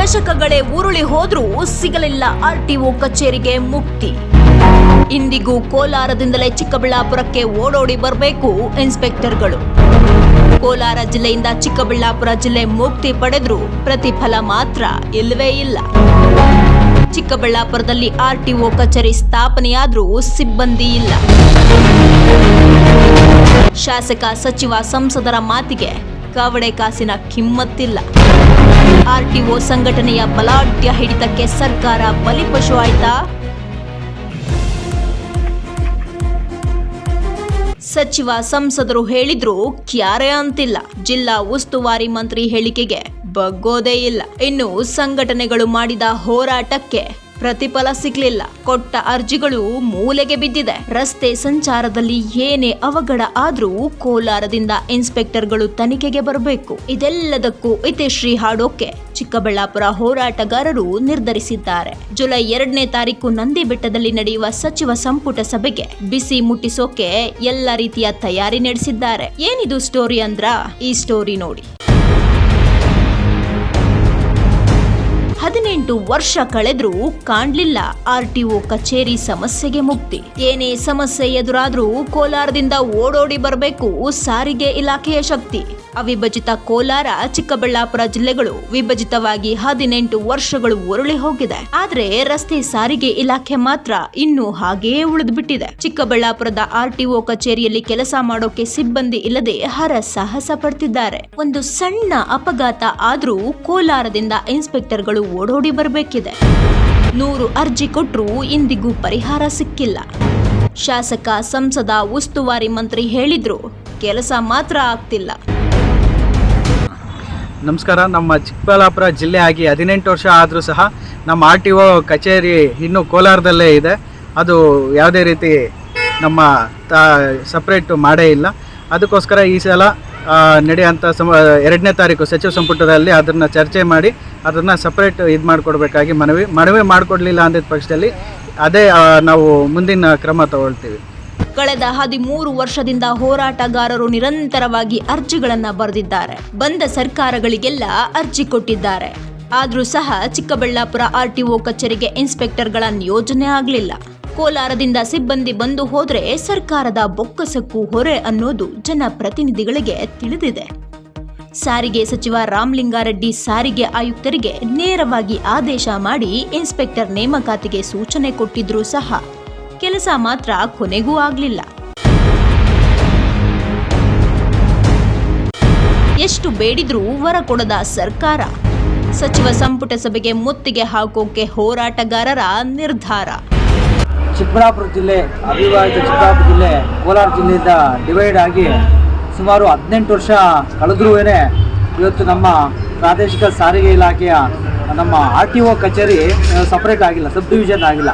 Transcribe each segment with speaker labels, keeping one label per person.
Speaker 1: ದಶಕಗಳೇ ಉರುಳಿ ಹೋದ್ರೂ ಸಿಗಲಿಲ್ಲ ಆರ್ಟಿಒ ಕಚೇರಿಗೆ ಮುಕ್ತಿ. ಇಂದಿಗೂ ಕೋಲಾರದಿಂದಲೇ ಚಿಕ್ಕಬಳ್ಳಾಪುರಕ್ಕೆ ಓಡೋಡಿ ಬರಬೇಕು ಇನ್ಸ್ಪೆಕ್ಟರ್ಗಳು. ಕೋಲಾರ ಜಿಲ್ಲೆಯಿಂದ ಚಿಕ್ಕಬಳ್ಳಾಪುರ ಜಿಲ್ಲೆ ಮುಕ್ತಿ ಪಡೆದ್ರೂ ಪ್ರತಿಫಲ ಮಾತ್ರ ಇಲ್ಲವೇ ಇಲ್ಲ. ಚಿಕ್ಕಬಳ್ಳಾಪುರದಲ್ಲಿ ಆರ್ಟಿಒ ಕಚೇರಿ ಸ್ಥಾಪನೆಯಾದ್ರೂ ಸಿಬ್ಬಂದಿ ಇಲ್ಲ. ಶಾಸಕ, ಸಚಿವ, ಸಂಸದರ ಮಾತಿಗೆ ಕವಡೆ ಕಾಸಿನ ಕಿಮ್ಮತ್ತಿಲ್ಲ. ಆರ್ಟಿಒ ಸಂಘಟನೆಯ ಬಲಾಢ್ಯ ಹಿಡಿತಕ್ಕೆ ಸರ್ಕಾರ ಬಲಿಪಶು ಆಯ್ತಾ? ಸಚಿವ, ಸಂಸದರು ಹೇಳಿದ್ರು ಕ್ಯಾರೆ ಅಂತಿಲ್ಲ. ಜಿಲ್ಲಾ ಉಸ್ತುವಾರಿ ಮಂತ್ರಿ ಹೇಳಿಕೆಗೆ ಬಗ್ಗೋದೇ ಇಲ್ಲ. ಇನ್ನು ಸಂಘಟನೆಗಳು ಮಾಡಿದ ಹೋರಾಟಕ್ಕೆ ಪ್ರತಿಫಲ ಸಿಗ್ಲಿಲ್ಲ. ಕೊಟ್ಟ ಅರ್ಜಿಗಳು ಮೂಲೆಗೆ ಬಿದ್ದಿದೆ. ರಸ್ತೆ ಸಂಚಾರದಲ್ಲಿ ಏನೇ ಅವಘಡ ಆದ್ರೂ ಕೋಲಾರದಿಂದ ಇನ್ಸ್ಪೆಕ್ಟರ್ಗಳು ತನಿಖೆಗೆ ಬರಬೇಕು. ಇದೆಲ್ಲದಕ್ಕೂ ಇತಿಶ್ರೀ ಹಾಡೋಕೆ ಚಿಕ್ಕಬಳ್ಳಾಪುರ ಹೋರಾಟಗಾರರು ನಿರ್ಧರಿಸಿದ್ದಾರೆ. ಜುಲೈ 2ನೇ ತಾರೀಕು ನಂದಿಬೆಟ್ಟದಲ್ಲಿ ನಡೆಯುವ ಸಚಿವ ಸಂಪುಟ ಸಭೆಗೆ ಬಿಸಿ ಮುಟ್ಟಿಸೋಕೆ ಎಲ್ಲ ರೀತಿಯ ತಯಾರಿ ನಡೆಸಿದ್ದಾರೆ. ಏನಿದು ಸ್ಟೋರಿ ಅಂದ್ರ ಈ ಸ್ಟೋರಿ ನೋಡಿ. 18 ವರ್ಷ ಕಳೆದ್ರೂ ಕಾಣ್ಲಿಲ್ಲ ಆರ್ಟಿಒ ಕಚೇರಿ ಸಮಸ್ಯೆಗೆ ಮುಕ್ತಿ. ಏನೇ ಸಮಸ್ಯೆ ಎದುರಾದ್ರೂ ಕೋಲಾರದಿಂದ ಓಡೋಡಿ ಬರಬೇಕು ಸಾರಿಗೆ ಇಲಾಖೆಯ ಶಕ್ತಿ. ಅವಿಭಜಿತ ಕೋಲಾರ, ಚಿಕ್ಕಬಳ್ಳಾಪುರ ಜಿಲ್ಲೆಗಳು ವಿಭಜಿತವಾಗಿ 18 ವರ್ಷಗಳು ಉರುಳಿ ಹೋಗಿದೆ. ಆದ್ರೆ ರಸ್ತೆ ಸಾರಿಗೆ ಇಲಾಖೆ ಮಾತ್ರ ಇನ್ನೂ ಹಾಗೆಯೇ ಉಳಿದ್ಬಿಟ್ಟಿದೆ. ಚಿಕ್ಕಬಳ್ಳಾಪುರದ ಆರ್ಟಿಒ ಕಚೇರಿಯಲ್ಲಿ ಕೆಲಸ ಮಾಡೋಕೆ ಸಿಬ್ಬಂದಿ ಇಲ್ಲದೆ ಹರಸಾಹಸ ಪಡ್ತಿದ್ದಾರೆ. ಒಂದು ಸಣ್ಣ ಅಪಘಾತ ಆದ್ರೂ ಕೋಲಾರದಿಂದ ಇನ್ಸ್ಪೆಕ್ಟರ್ಗಳು ಓಡೋಡಿ ಬರಬೇಕಿದೆ. 100 ಅರ್ಜಿ ಕೊಟ್ರೂ ಇಂದಿಗೂ ಪರಿಹಾರ ಸಿಕ್ಕಿಲ್ಲ. ಶಾಸಕ, ಸಂಸದ, ಉಸ್ತುವಾರಿ ಮಂತ್ರಿ ಹೇಳಿದ್ರು ಕೆಲಸ ಮಾತ್ರ ಆಗ್ತಿಲ್ಲ.
Speaker 2: ನಮಸ್ಕಾರ. ನಮ್ಮ ಚಿಕ್ಕಬಳ್ಳಾಪುರ ಜಿಲ್ಲೆ ಆಗಿ 18 ವರ್ಷ ಆದರೂ ಸಹ ನಮ್ಮ ಆರ್ಟಿಒ ಕಚೇರಿ ಇನ್ನೂ ಕೋಲಾರದಲ್ಲೇ ಇದೆ. ಅದು ಯಾವುದೇ ರೀತಿ ನಮ್ಮ ಸಪ್ರೇಟ್ ಮಾಡೇ ಇಲ್ಲ. ಅದಕ್ಕೋಸ್ಕರ ಈ ಸಲ ನಡೆಯುವಂಥ 2ನೇ ತಾರೀಕು ಸಚಿವ ಸಂಪುಟದಲ್ಲಿ ಅದನ್ನು ಚರ್ಚೆ ಮಾಡಿ ಅದನ್ನು ಸಪ್ರೇಟ್ ಇದು ಮಾಡಿಕೊಡ್ಬೇಕಾಗಿ ಮನವಿ ಮಾಡಿಕೊಡ್ಲಿಲ್ಲ ಅಂದಿದ್ದ ಪಕ್ಷದಲ್ಲಿ ಅದೇ ನಾವು ಮುಂದಿನ ಕ್ರಮ ತಗೊಳ್ತೀವಿ.
Speaker 1: ಕಳೆದ 13 ವರ್ಷದಿಂದ ಹೋರಾಟಗಾರರು ನಿರಂತರವಾಗಿ ಅರ್ಜಿಗಳನ್ನ ಬರೆದಿದ್ದಾರೆ. ಬಂದ ಸರ್ಕಾರಗಳಿಗೆಲ್ಲ ಅರ್ಜಿ ಕೊಟ್ಟಿದ್ದಾರೆ. ಆದ್ರೂ ಸಹ ಚಿಕ್ಕಬಳ್ಳಾಪುರ ಆರ್ಟಿಒ ಕಚೇರಿಗೆ ಇನ್ಸ್ಪೆಕ್ಟರ್ಗಳ ನಿಯೋಜನೆ ಆಗಲಿಲ್ಲ. ಕೋಲಾರದಿಂದ ಸಿಬ್ಬಂದಿ ಬಂದು ಹೋದ್ರೆ ಸರ್ಕಾರದ ಬೊಕ್ಕಸಕ್ಕೂ ಹೊರೆ ಅನ್ನೋದು ಜನಪ್ರತಿನಿಧಿಗಳಿಗೆ ತಿಳಿದಿದೆ. ಸಾರಿಗೆ ಸಚಿವ ರಾಮಲಿಂಗಾರೆಡ್ಡಿ ಸಾರಿಗೆ ಆಯುಕ್ತರಿಗೆ ನೇರವಾಗಿ ಆದೇಶ ಮಾಡಿ ಇನ್ಸ್ಪೆಕ್ಟರ್ ನೇಮಕಾತಿಗೆ ಸೂಚನೆ ಕೊಟ್ಟಿದ್ರೂ ಸಹ ಕೆಲಸ ಮಾತ್ರ ಕೊನೆಗೂ ಆಗಲಿಲ್ಲ. ಎಷ್ಟು ಬೇಡಿದ್ರೂ ವರ ಕೊಡದ ಸರ್ಕಾರ. ಸಚಿವ ಸಂಪುಟ ಸಭೆಗೆ ಮುತ್ತಿಗೆ ಹಾಕೋಕೆ ಹೋರಾಟಗಾರರ ನಿರ್ಧಾರ.
Speaker 3: ಚಿಕ್ಕಬಳ್ಳಾಪುರ ಜಿಲ್ಲೆ, ಅವಿಭಾಜಿತ ಚಿಕ್ಕಬಳ್ಳಾಪುರ ಜಿಲ್ಲೆ ಕೋಲಾರ ಜಿಲ್ಲೆಯಿಂದ ಡಿವೈಡ್ ಆಗಿ ಸುಮಾರು 18 ವರ್ಷ ಕಳೆದ್ರೂ ಇವತ್ತು ನಮ್ಮ ಪ್ರಾದೇಶಿಕ ಸಾರಿಗೆ ಇಲಾಖೆಯ ನಮ್ಮ ಆರ್ಟಿಒ ಕಚೇರಿ ಸಪ್ರೇಟ್ ಆಗಿಲ್ಲ, ಸಬ್ ಡಿವಿಷನ್ ಆಗಿಲ್ಲ.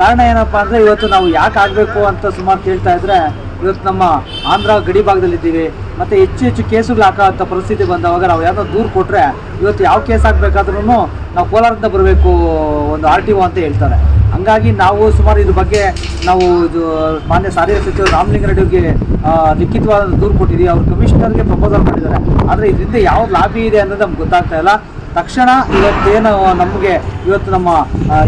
Speaker 3: ಕಾರಣ ಏನಪ್ಪ ಅಂದರೆ ಇವತ್ತು ನಾವು ಯಾಕೆ ಆಗಬೇಕು ಅಂತ ಸುಮಾರು ಕೇಳ್ತಾ ಇದ್ದರೆ, ಇವತ್ತು ನಮ್ಮ ಆಂಧ್ರ ಗಡಿ ಭಾಗದಲ್ಲಿದ್ದೀವಿ ಮತ್ತು ಹೆಚ್ಚು ಕೇಸುಗಳು ಹಾಕೋಂಥ ಪರಿಸ್ಥಿತಿ ಬಂದವಾಗ ನಾವು ಯಾರೋ ದೂರು ಕೊಟ್ಟರೆ ಇವತ್ತು ಯಾವ ಕೇಸ್ ಹಾಕಬೇಕಾದ್ರೂ ನಾವು ಕೋಲಾರದಿಂದ ಬರಬೇಕು ಒಂದು ಆರ್ಟಿಒ ಅಂತ ಹೇಳ್ತಾರೆ. ಹಂಗಾಗಿ ನಾವು ಸುಮಾರು ಇದ್ರ ಬಗ್ಗೆ ನಾವು ಮಾನ್ಯ ಸಾರಿಗೆ ಸಚಿವರು ರಾಮಲಿಂಗಾರೆಡ್ಡಿಗೆ ಲಿಖಿತವಾದ ದೂರು ಕೊಟ್ಟಿದ್ದೀವಿ. ಅವರು ಕಮಿಷನರ್ಗೆ ಪ್ರಪೋಸಲ್ ಮಾಡಿದ್ದಾರೆ. ಆದರೆ ಇದರಿಂದ ಯಾವ ಲಾಭಿ ಇದೆ ಅನ್ನೋದು ನಮ್ಗೆ ಗೊತ್ತಾಗ್ತಾ ಇಲ್ಲ. ತಕ್ಷಣ ಇವತ್ತೇನು ನಮಗೆ ಇವತ್ತು ನಮ್ಮ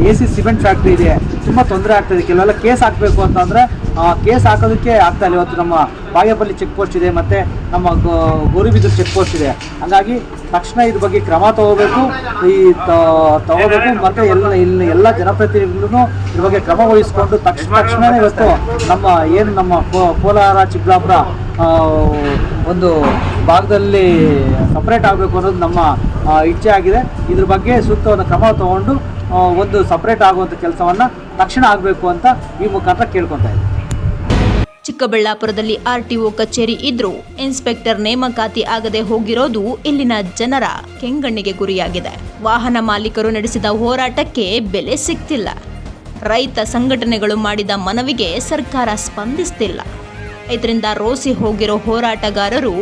Speaker 3: AC ಸಿಮೆಂಟ್ ಫ್ಯಾಕ್ಟ್ರಿ ಇದೆ, ತುಂಬ ತೊಂದರೆ ಆಗ್ತಾಯಿದೆ. ಕೆಲವೆಲ್ಲ ಕೇಸ್ ಹಾಕಬೇಕು ಅಂತಂದರೆ ಕೇಸ್ ಹಾಕೋದಕ್ಕೆ ಆಗ್ತಾಯಿಲ್ಲ. ಇವತ್ತು ನಮ್ಮ ಬಾಗೇಪಲ್ಲಿ ಚೆಕ್ ಪೋಸ್ಟ್ ಇದೆ ಮತ್ತು ನಮ್ಮ ಗೌರಿಬಿದೂರು ಚೆಕ್ ಪೋಸ್ಟ್ ಇದೆ. ಹಾಗಾಗಿ ತಕ್ಷಣ ಇದ್ರ ಬಗ್ಗೆ ಕ್ರಮ ತಗೋಬೇಕು ಮತ್ತು ಎಲ್ಲ ಜನಪ್ರತಿನಿಧಿಗಳು ಇದ್ರ ಬಗ್ಗೆ ಕ್ರಮ ವಹಿಸ್ಕೊಂಡು ತಕ್ಷಣವೇ ಇವತ್ತು ನಮ್ಮ ಕೋಲಾರ, ಚಿಕ್ಕಬಳ್ಳಾಪುರ ಒಂದು ಭಾಗದಲ್ಲಿ ಸಪ್ರೇಟ್ ಆಗಬೇಕು ಅನ್ನೋದು ನಮ್ಮ ಇಚ್ಛೆ ಆಗಿದೆ. ಇದ್ರ ಬಗ್ಗೆ ಸೂಕ್ತವಾದ ಕ್ರಮ ತಗೊಂಡು ಒಂದು ಸಪ್ರೇಟ್ ಆಗುವಂಥ ಕೆಲಸವನ್ನು ತಕ್ಷಣ ಆಗಬೇಕು ಅಂತ ಈ ಮುಖಾಂತರ ಕೇಳ್ಕೊತಾ ಇದ್ದೀನಿ.
Speaker 1: ಚಿಕ್ಕಬಳ್ಳಾಪುರದಲ್ಲಿ ಆರ್ಟಿಒ ಕಚೇರಿ ಇದ್ರೂ ಇನ್ಸ್ಪೆಕ್ಟರ್ ನೇಮಕಾತಿ ಆಗದೆ ಹೋಗಿರೋದು ಇಲ್ಲಿನ ಜನರ ಕೆಂಗಣ್ಣಿಗೆ ಗುರಿಯಾಗಿದೆ. ವಾಹನ ಮಾಲೀಕರು ನಡೆಸಿದ ಹೋರಾಟಕ್ಕೆ ಬೆಲೆ ಸಿಗ್ತಿಲ್ಲ. ರೈತ ಸಂಘಟನೆಗಳು ಮಾಡಿದ ಮನವಿಗೆ ಸರ್ಕಾರ ಸ್ಪಂದಿಸ್ತಿಲ್ಲ. ಇದರಿಂದ ರೋಸಿ ಹೋಗಿರೋ ಹೋರಾಟಗಾರರು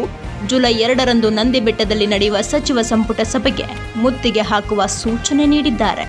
Speaker 1: ಜುಲೈ 2ರಂದು ನಂದಿಬೆಟ್ಟದಲ್ಲಿ ನಡೆಯುವ ಸಚಿವ ಸಂಪುಟ ಸಭೆಗೆ ಮುತ್ತಿಗೆ ಹಾಕುವ ಸೂಚನೆ ನೀಡಿದ್ದಾರೆ.